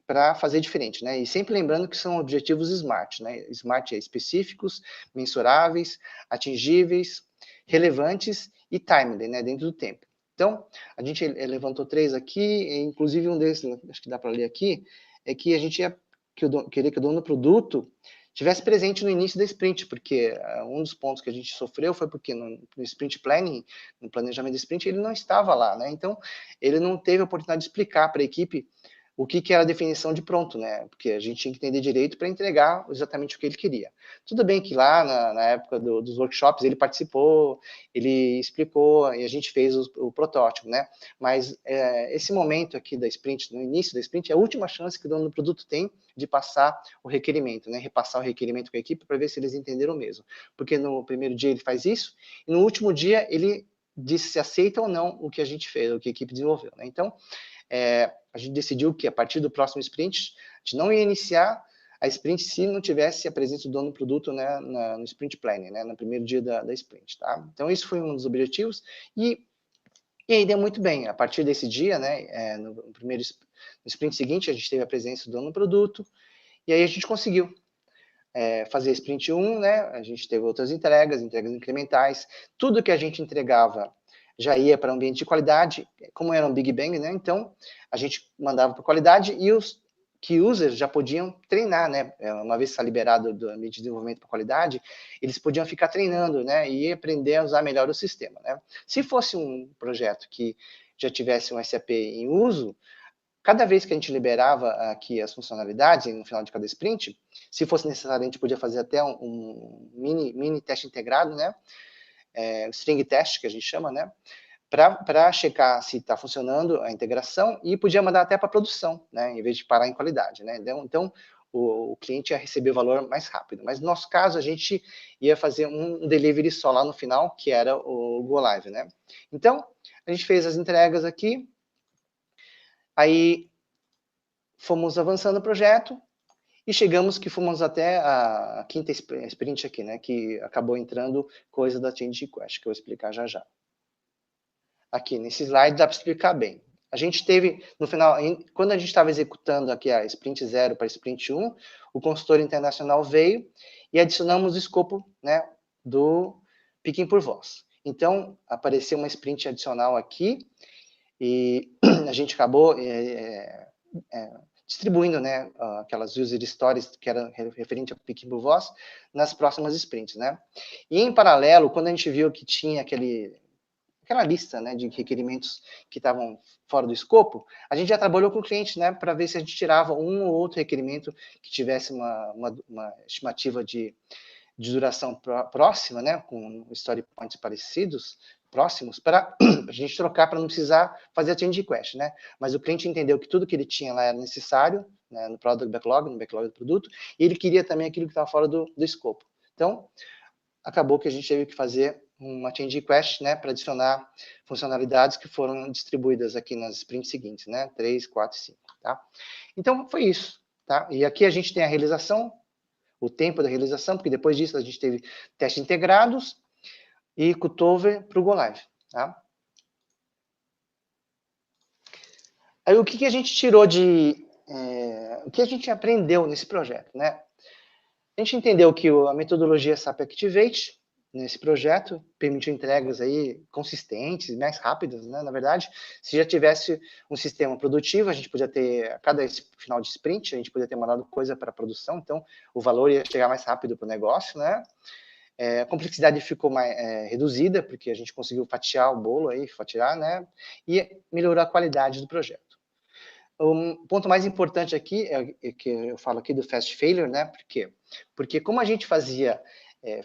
para fazer diferente, né? E sempre lembrando que são objetivos SMART, né? SMART é específicos, mensuráveis, atingíveis, relevantes e timely, né? Dentro do tempo. Então, a gente levantou 3 aqui, inclusive um desses, acho que dá para ler aqui, é que a gente queria que o dono do produto tivesse presente no início da sprint, porque um dos pontos que a gente sofreu foi porque no sprint planning, no planejamento da sprint, ele não estava lá, né? Então, ele não teve a oportunidade de explicar para a equipe o que era a definição de pronto, né? Porque a gente tinha que entender direito para entregar exatamente o que ele queria. Tudo bem que lá, na época dos workshops, ele participou, ele explicou, e a gente fez o protótipo, né? Mas esse momento aqui da sprint, no início da sprint, é a última chance que o dono do produto tem de passar o requerimento, né? Repassar o requerimento com a equipe para ver se eles entenderam mesmo. Porque no primeiro dia ele faz isso, e no último dia ele diz se aceita ou não o que a gente fez, o que a equipe desenvolveu, né? Então, a gente decidiu que a partir do próximo sprint, a gente não ia iniciar a sprint se não tivesse a presença do dono do produto, né, no sprint planning, né, no primeiro dia da sprint, tá? Então, isso foi um dos objetivos, e aí deu muito bem. A partir desse dia, né, no sprint seguinte, a gente teve a presença do dono do produto, e aí a gente conseguiu fazer a sprint 1, né, a gente teve outras entregas incrementais, tudo que a gente entregava já ia para o ambiente de qualidade, como era um Big Bang, né? Então, a gente mandava para qualidade e os key users já podiam treinar, né? Uma vez liberado do ambiente de desenvolvimento para qualidade, eles podiam ficar treinando, né? E aprender a usar melhor o sistema, né? Se fosse um projeto que já tivesse um SAP em uso, cada vez que a gente liberava aqui as funcionalidades, no final de cada sprint, se fosse necessário, a gente podia fazer até um mini teste integrado, né? String test, que a gente chama, né? Para checar se está funcionando a integração, e podia mandar até para produção, né? Em vez de parar em qualidade, né? Então, o cliente ia receber o valor mais rápido. Mas no nosso caso, a gente ia fazer um delivery só lá no final, que era o Go Live, né? Então, a gente fez as entregas aqui, aí fomos avançando o projeto, e fomos até a quinta sprint aqui, né, que acabou entrando coisa da Change Request, que eu vou explicar já já. Aqui, nesse slide, dá para explicar bem. A gente teve, no final, quando a gente estava executando aqui a sprint 0 para a sprint 1, o consultor internacional veio e adicionamos o escopo, né, do Picking por Voz. Então, apareceu uma sprint adicional aqui e a gente acabou distribuindo, né, aquelas user stories que era referente ao Picking por Voz nas próximas sprints, né. E em paralelo, quando a gente viu que tinha aquela lista, né, de requerimentos que estavam fora do escopo, a gente já trabalhou com o cliente, né, para ver se a gente tirava um ou outro requerimento que tivesse uma estimativa de duração próxima, né, com story points parecidos, próximos, para a gente trocar, para não precisar fazer a change request, né? Mas o cliente entendeu que tudo que ele tinha lá era necessário, né, no product backlog, no backlog do produto, e ele queria também aquilo que estava fora do escopo. Então, acabou que a gente teve que fazer uma change request, né, para adicionar funcionalidades que foram distribuídas aqui nas sprints seguintes, né, 3, 4 e 5, tá? Então, foi isso, tá? E aqui a gente tem a realização, o tempo da realização, porque depois disso a gente teve testes integrados e cutover para o Go Live, tá? Aí o que a gente tirou o que a gente aprendeu nesse projeto, né? A gente entendeu que a metodologia SAP Activate, nesse projeto, permitiu entregas aí consistentes, mais rápidas, né? Na verdade, se já tivesse um sistema produtivo, a gente podia ter, a cada final de sprint, a gente podia ter mandado coisa para a produção, então o valor ia chegar mais rápido para o negócio, né? A complexidade ficou mais reduzida, porque a gente conseguiu fatiar o bolo aí, né? E melhorar a qualidade do projeto. O ponto mais importante aqui é que eu falo aqui do fast failure, né? Por quê? Porque como a gente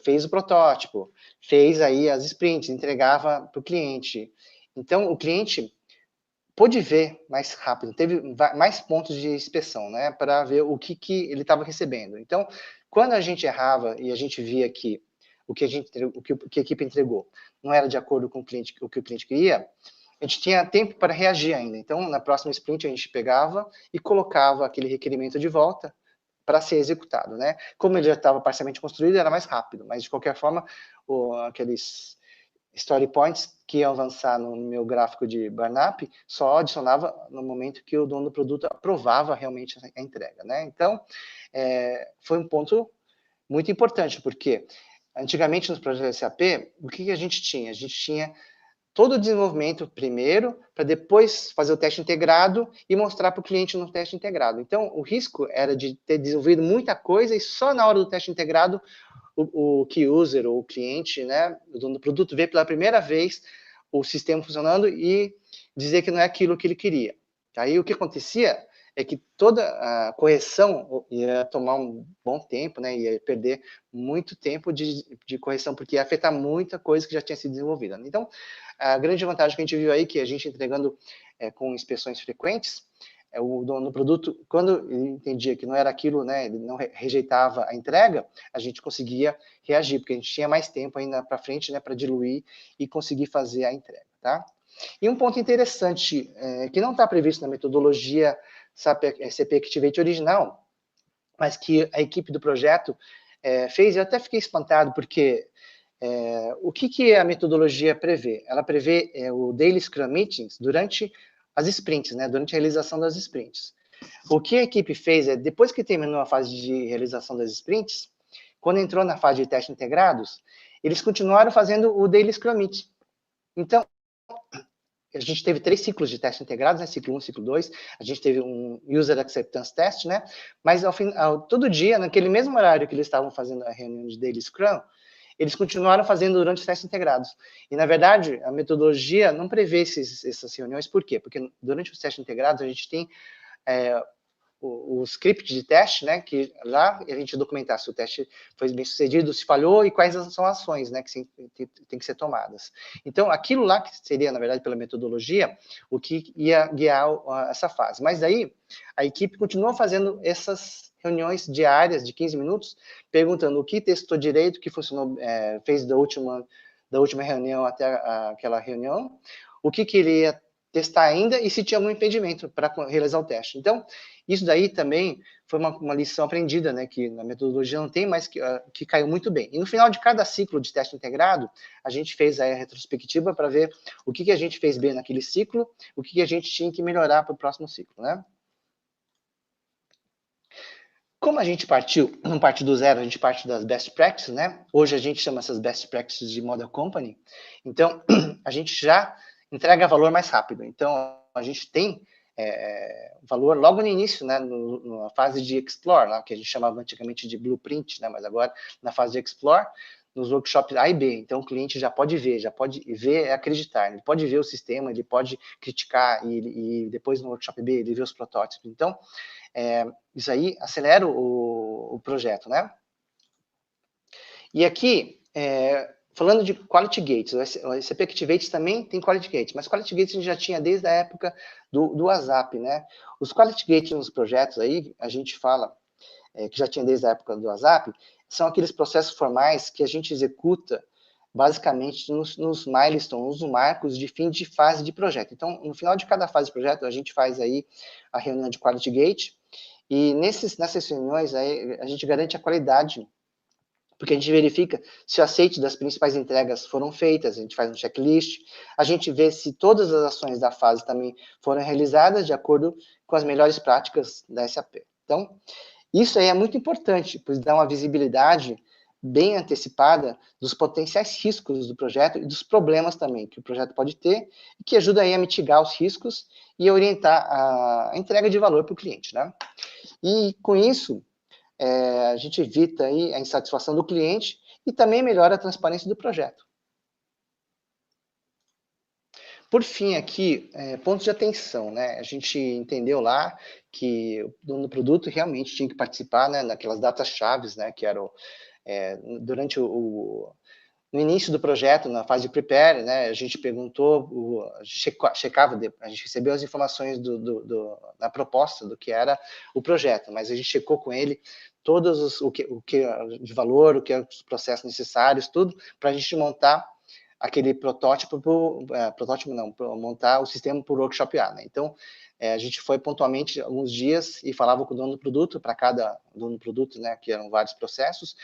fez o protótipo, fez aí as sprints, entregava para o cliente. Então, o cliente pôde ver mais rápido, teve mais pontos de inspeção, né? Para ver o que ele estava recebendo. Então, quando a gente errava e a gente via que o que a equipe entregou não era de acordo com o que o cliente queria, a gente tinha tempo para reagir ainda. Então, na próxima sprint, a gente pegava e colocava aquele requerimento de volta para ser executado, né? Como ele já estava parcialmente construído, era mais rápido, mas de qualquer forma, aqueles story points que iam avançar no meu gráfico de burn-up só adicionava no momento que o dono do produto aprovava realmente a entrega, né? Então, foi um ponto muito importante, porque antigamente nos projetos SAP, o que a gente tinha? A gente tinha todo o desenvolvimento primeiro, para depois fazer o teste integrado e mostrar para o cliente no teste integrado. Então, o risco era de ter desenvolvido muita coisa e só na hora do teste integrado o key user, ou o cliente, né, o dono do produto, ver pela primeira vez o sistema funcionando e dizer que não é aquilo que ele queria. Aí o que acontecia é que toda a correção ia tomar um bom tempo, né, ia perder muito tempo de correção, porque ia afetar muita coisa que já tinha sido desenvolvida. Então, a grande vantagem que a gente viu aí, que a gente entregando com inspeções frequentes, o dono do produto, quando ele entendia que não era aquilo, né, ele não rejeitava a entrega, a gente conseguia reagir, porque a gente tinha mais tempo ainda para frente, né, para diluir e conseguir fazer a entrega, tá? E um ponto interessante, que não está previsto na metodologia SAP Activate original, mas que a equipe do projeto fez, eu até fiquei espantado, porque o que a metodologia prevê? Ela prevê o Daily Scrum Meetings durante as sprints, né? Durante a realização das sprints. O que a equipe fez depois que terminou a fase de realização das sprints, quando entrou na fase de teste integrados, eles continuaram fazendo o Daily Scrum Meeting. Então, a gente teve 3 ciclos de teste integrados, né? Ciclo 1, ciclo 2, a gente teve um User Acceptance Test, né? Mas todo dia, naquele mesmo horário que eles estavam fazendo a reunião de Daily Scrum, eles continuaram fazendo durante os testes integrados. E, na verdade, a metodologia não prevê essas reuniões. Por quê? Porque durante os testes integrados, a gente tem o script de teste, né, que lá a gente documentar se o teste foi bem sucedido, se falhou e quais são as ações, né, que tem que ser tomadas. Então, aquilo lá que seria, na verdade, pela metodologia, o que ia guiar essa fase. Mas daí, a equipe continuou fazendo essas reuniões diárias de 15 minutos, perguntando o que testou direito, o que funcionou, fez da última reunião até aquela reunião, o que ele ia testar ainda e se tinha algum impedimento para realizar o teste. Então, isso daí também foi uma lição aprendida, né, que na metodologia não tem, mas que caiu muito bem. E no final de cada ciclo de teste integrado, a gente fez aí a retrospectiva para ver o que a gente fez bem naquele ciclo, o que a gente tinha que melhorar para o próximo ciclo, né? Como a gente não parte do zero, a gente parte das best practices, né? Hoje a gente chama essas best practices de Model Company. Então, a gente já entrega valor mais rápido. Então, a gente tem valor logo no início, né? Na fase de Explore, né? Que a gente chamava antigamente de Blueprint, né? Mas agora, na fase de Explore, nos workshops A e B. Então, o cliente já pode ver é acreditar. Ele pode ver o sistema, ele pode criticar e depois no workshop B ele vê os protótipos. Então, isso aí acelera o projeto, né? E aqui, falando de Quality Gates, o SAP Activate também tem Quality Gates, mas Quality Gates a gente já tinha desde a época do WhatsApp, né? Os Quality Gates nos projetos aí, a gente fala, que já tinha desde a época do WhatsApp, são aqueles processos formais que a gente executa basicamente nos milestones, nos marcos de fim de fase de projeto. Então, no final de cada fase de projeto, a gente faz aí a reunião de Quality Gate, e nessas reuniões aí, a gente garante a qualidade, porque a gente verifica se o aceite das principais entregas foram feitas, a gente faz um checklist, a gente vê se todas as ações da fase também foram realizadas de acordo com as melhores práticas da SAP. Então, isso aí é muito importante, pois dá uma visibilidade bem antecipada dos potenciais riscos do projeto e dos problemas também que o projeto pode ter, e que ajuda aí a mitigar os riscos e a orientar a entrega de valor para o cliente, né? E com isso, a gente evita aí a insatisfação do cliente e também melhora a transparência do projeto. Por fim, aqui, pontos de atenção, né? A gente entendeu lá que o dono do produto realmente tinha que participar, né, naquelas datas-chaves, né, que eram durante no início do projeto, na fase de prepare, né, a gente perguntou, checava, a gente recebeu as informações da proposta do que era o projeto, mas a gente checou com ele todos o que de valor, o que é os processos necessários, tudo, para a gente montar aquele protótipo, montar o sistema por workshop A, né? Então, a gente foi pontualmente alguns dias e falava com o dono do produto, para cada dono do produto, né, que eram vários processos,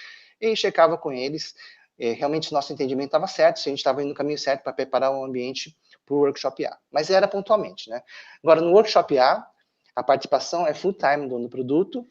e checava com eles, realmente nosso entendimento estava certo, se a gente estava indo no caminho certo para preparar o ambiente para o workshop A. Mas era pontualmente, né? Agora, no workshop A, a participação é full time do dono do produto,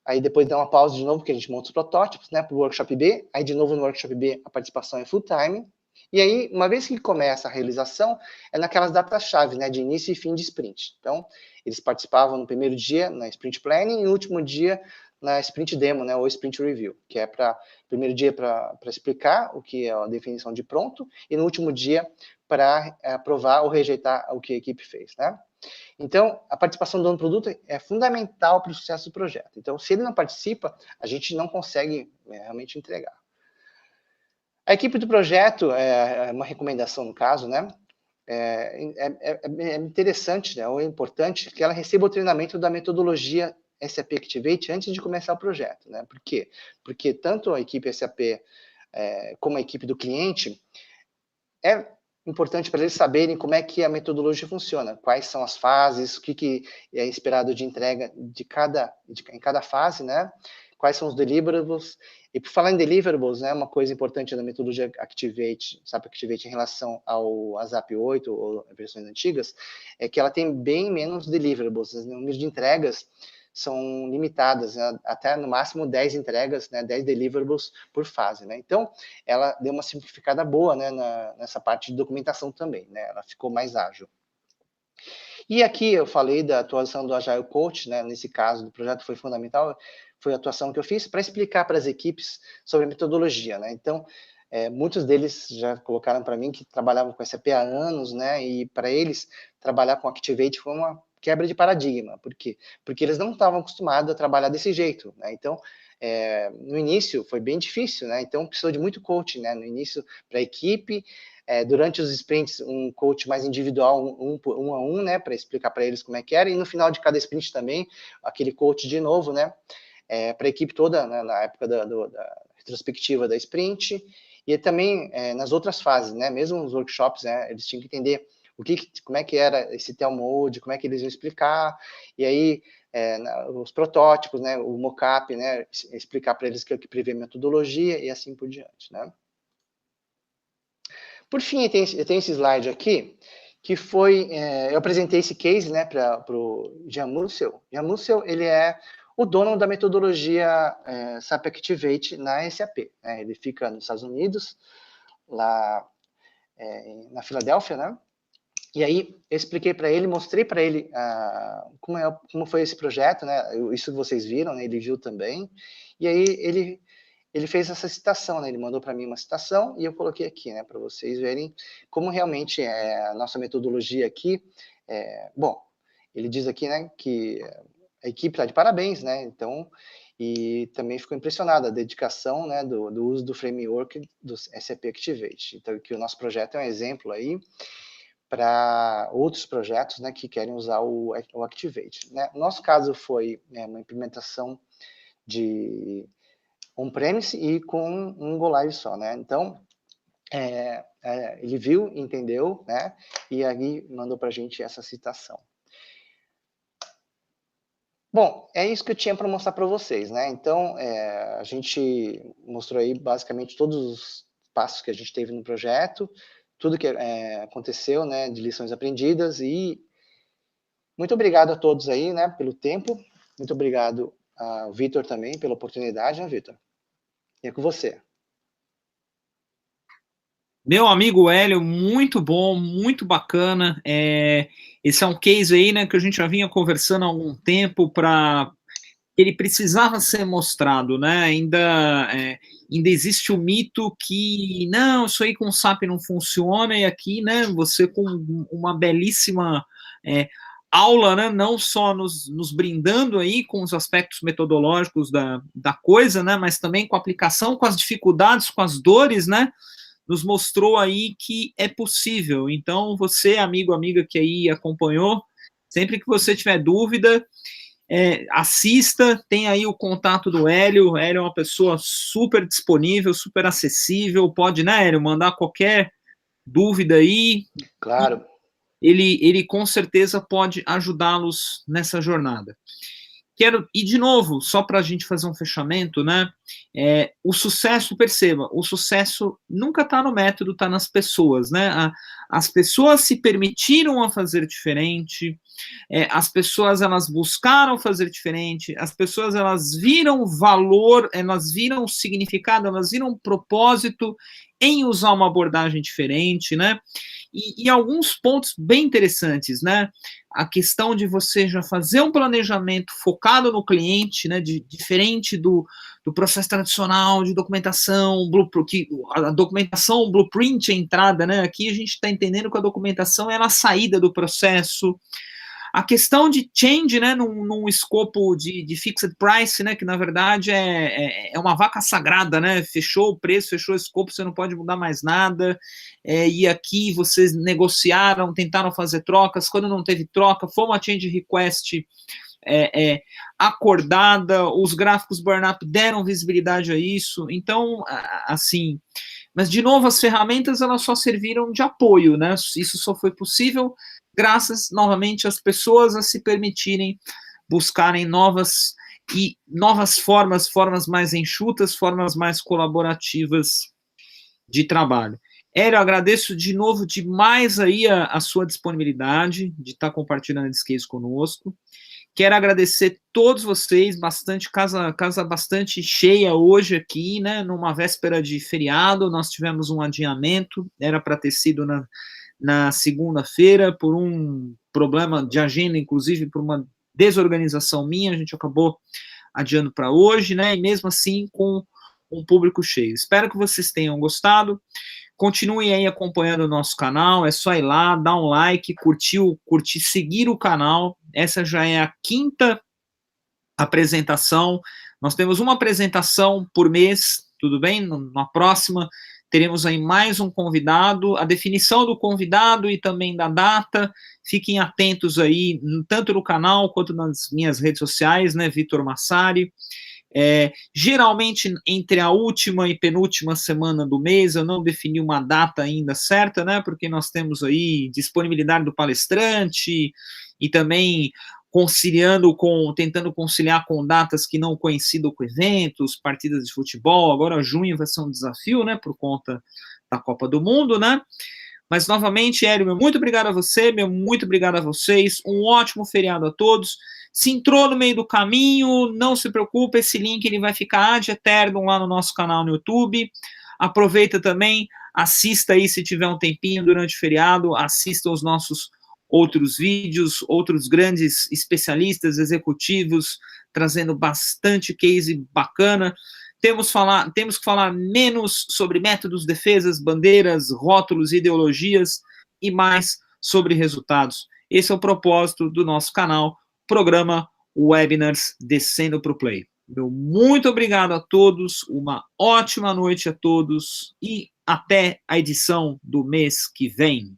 aí depois dá uma pausa de novo, porque a gente monta os protótipos, né, para o workshop B, aí de novo no workshop B a participação é full time, e aí, uma vez que começa a realização, é naquelas datas-chave, né, de início e fim de sprint. Então, eles participavam no primeiro dia na sprint planning e no último dia na sprint demo, né, ou sprint review, que é para primeiro dia para explicar o que é a definição de pronto e no último dia para aprovar ou rejeitar o que a equipe fez, né? Então, a participação do dono do produto é fundamental para o sucesso do projeto. Então, se ele não participa, a gente não consegue realmente entregar. A equipe do projeto, é uma recomendação no caso, né? É interessante, né, ou é importante que ela receba o treinamento da metodologia SAP Activate antes de começar o projeto, né? Por quê? Porque tanto a equipe SAP como a equipe do cliente é importante para eles saberem como é que a metodologia funciona, quais são as fases, o que é esperado de entrega em cada fase, né? Quais são os deliverables. E por falar em deliverables, né, uma coisa importante da metodologia Activate, SAP Activate em relação ao SAP 8 ou versões antigas, é que ela tem bem menos deliverables. O número de entregas são limitadas, né, até no máximo 10 entregas, né, 10 deliverables por fase, né? Então, ela deu uma simplificada boa, né, nessa parte de documentação também, né? Ela ficou mais ágil. E aqui eu falei da atuação do Agile Coach, né? Nesse caso do projeto foi fundamental, foi a atuação que eu fiz para explicar para as equipes sobre a metodologia, né? Então, muitos deles já colocaram para mim que trabalhavam com SAP há anos, né? E para eles, trabalhar com Activate foi uma quebra de paradigma. Por quê? Porque eles não estavam acostumados a trabalhar desse jeito, né? Então, no início foi bem difícil, né? Então, precisou de muito coaching, né? No início, para a equipe, durante os sprints, um coach mais individual, um a um, né? Para explicar para eles como é que era, e no final de cada sprint também, aquele coach de novo, né? Para a equipe toda, né? Na época da retrospectiva da sprint, e também nas outras fases, né? Mesmo nos workshops, né? Eles tinham que entender como é que era esse tail mode, como é que eles iam explicar, e aí os protótipos, né, o mockup, né, explicar para eles que prevê metodologia e assim por diante, né. Por fim, eu tenho esse slide aqui, que foi, eu apresentei esse case, né, para o Jan Mussel. Jan Mussel, ele é o dono da metodologia SAP Activate na SAP, né, ele fica nos Estados Unidos, lá na Filadélfia, né, e aí eu expliquei para ele, mostrei para ele como foi esse projeto, né, isso que vocês viram, né, ele viu também, e aí ele fez essa citação, né, ele mandou para mim uma citação e eu coloquei aqui, né, para vocês verem como realmente é a nossa metodologia aqui. Bom, ele diz aqui, né, que a equipe está de parabéns, né, então, e também ficou impressionado a dedicação, né, do uso do framework do SAP Activate. Então, que o nosso projeto é um exemplo aí para outros projetos, né, que querem usar o Activate, né. No nosso caso foi uma implementação de on-premise e com um go live só, né? Então, ele viu, entendeu, né? E aí mandou para a gente essa citação. Bom, é isso que eu tinha para mostrar para vocês, né? Então, a gente mostrou aí basicamente todos os passos que a gente teve no projeto, tudo que aconteceu, né, de lições aprendidas, e muito obrigado a todos aí, né, pelo tempo, muito obrigado ao Vitor também pela oportunidade, né, Vitor? E é com você. Meu amigo Hélio, muito bom, muito bacana. Esse é um case aí, né, que a gente já vinha conversando há algum tempo para ele precisava ser mostrado, né? Ainda existe o mito que não, isso aí com o SAP não funciona, e aqui, né, você com uma belíssima aula, né, não só nos brindando aí com os aspectos metodológicos da coisa, né, mas também com a aplicação, com as dificuldades, com as dores, né, nos mostrou aí que é possível. Então, você, amigo, amiga que aí acompanhou, sempre que você tiver dúvida, assista, tem aí o contato do Hélio. Hélio é uma pessoa super disponível, super acessível, pode, né, Hélio, mandar qualquer dúvida aí. Claro. Ele com certeza pode ajudá-los nessa jornada. E de novo, só para a gente fazer um fechamento, né? O sucesso, perceba, o sucesso nunca está no método, está nas pessoas, né? As pessoas se permitiram a fazer diferente, as pessoas elas buscaram fazer diferente, as pessoas elas viram valor, elas viram significado, elas viram propósito em usar uma abordagem diferente, né? E alguns pontos bem interessantes, né? A questão de você já fazer um planejamento focado no cliente, né? Diferente do processo tradicional de documentação, a documentação, blueprint, a entrada, né? Aqui a gente está entendendo que a documentação é a saída do processo. A questão de change, né, num escopo de fixed price, né, que na verdade é uma vaca sagrada, né, fechou o preço, fechou o escopo, você não pode mudar mais nada, e aqui vocês negociaram, tentaram fazer trocas, quando não teve troca, foi uma change request acordada, os gráficos burn-up deram visibilidade a isso, então, assim, mas de novo, as ferramentas elas só serviram de apoio, né, isso só foi possível graças, novamente, às pessoas a se permitirem buscarem novas formas mais enxutas, formas mais colaborativas de trabalho. Hélio, agradeço de novo demais aí a sua disponibilidade de estar compartilhando esse case conosco. Quero agradecer todos vocês, casa bastante cheia hoje aqui, né, numa véspera de feriado, nós tivemos um adiamento, era para ter sido na segunda-feira, por um problema de agenda, inclusive por uma desorganização minha, a gente acabou adiando para hoje, né, e mesmo assim com um público cheio. Espero que vocês tenham gostado, continuem aí acompanhando o nosso canal, é só ir lá, dar um like, curtir, seguir o canal, essa já é a 5ª apresentação, nós temos uma apresentação por mês, tudo bem? Na próxima teremos aí mais um convidado, a definição do convidado e também da data, fiquem atentos aí, tanto no canal quanto nas minhas redes sociais, né, Vitor Massari. Geralmente entre a última e penúltima semana do mês. Eu não defini uma data ainda certa, né, porque nós temos aí disponibilidade do palestrante e também tentando conciliar com datas que não coincidam com eventos, partidas de futebol. Agora junho vai ser um desafio, né, por conta da Copa do Mundo, né? Mas, novamente, Hélio, meu muito obrigado a você, meu muito obrigado a vocês, um ótimo feriado a todos. Se entrou no meio do caminho, não se preocupe, esse link ele vai ficar ad eternum lá no nosso canal no YouTube. Aproveita também, assista aí se tiver um tempinho durante o feriado, assista os nossos outros vídeos, outros grandes especialistas, executivos, trazendo bastante case bacana. Temos que falar menos sobre métodos, defesas, bandeiras, rótulos, ideologias e mais sobre resultados. Esse é o propósito do nosso canal, programa Webinars Descendo para o Play. Meu muito obrigado a todos, uma ótima noite a todos e até a edição do mês que vem.